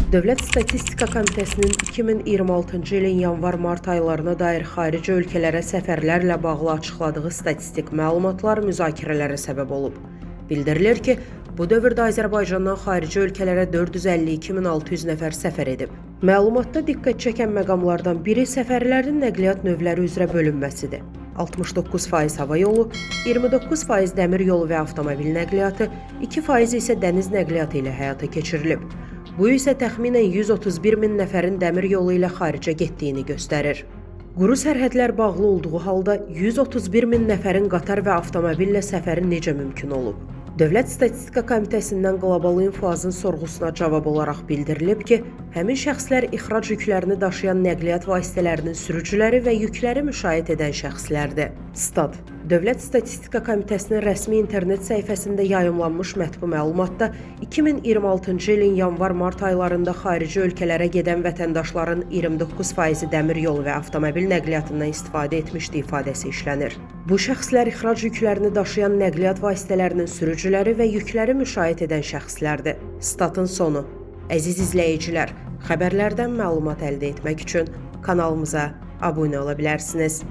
Dövlət Statistika Komitəsinin 2026-cı ilin yanvar-mart aylarına dair xarici ölkələrə səfərlərlə bağlı açıqladığı statistik məlumatlar müzakirələrə səbəb olub. Bildirilir ki, bu dövrdə Azərbaycandan xarici ölkələrə 452.600 nəfər səfər edib. Məlumatda diqqət çəkən məqamlardan biri səfərlərin nəqliyyat növləri üzrə bölünməsidir. 69% hava yolu, 29% dəmir yolu və avtomobil nəqliyyatı, 2% isə dəniz nəqliyyatı ilə həyata keçirilib. Bu isə təxminən 131 min nəfərin dəmir yolu ilə xaricə getdiyini göstərir. Quru sərhədlər bağlı olduğu halda 131 min nəfərin qatar və avtomobillə səfəri necə mümkün olub? Dövlət Statistika Komitəsindən Qlobal Info-Azın sorğusuna cavab olaraq bildirilib ki, həmin şəxslər ixrac yüklərini daşıyan nəqliyyat vasitələrinin sürücüləri və yükləri müşayiət edən şəxslərdir. Stat. Dövlət Statistika Komitəsinin rəsmi internet səhifəsində yayımlanmış mətbu məlumatda 2026-cı ilin yanvar-mart aylarında xarici ölkələrə gedən vətəndaşların 29% dəmir yolu və avtomobil nəqliyyatından istifadə etmişdi ifadəsi işlənir. Bu şəxslər ixrac yüklərini daşıyan nəqliyyat vasitələrinin sürücüləri və yükləri müşayiət edən şəxslərdir. Statın sonu. Əziz izləyicilər, xəbərlərdən məlumat əldə etmək üçün kanalımıza abunə ola bilərsiniz.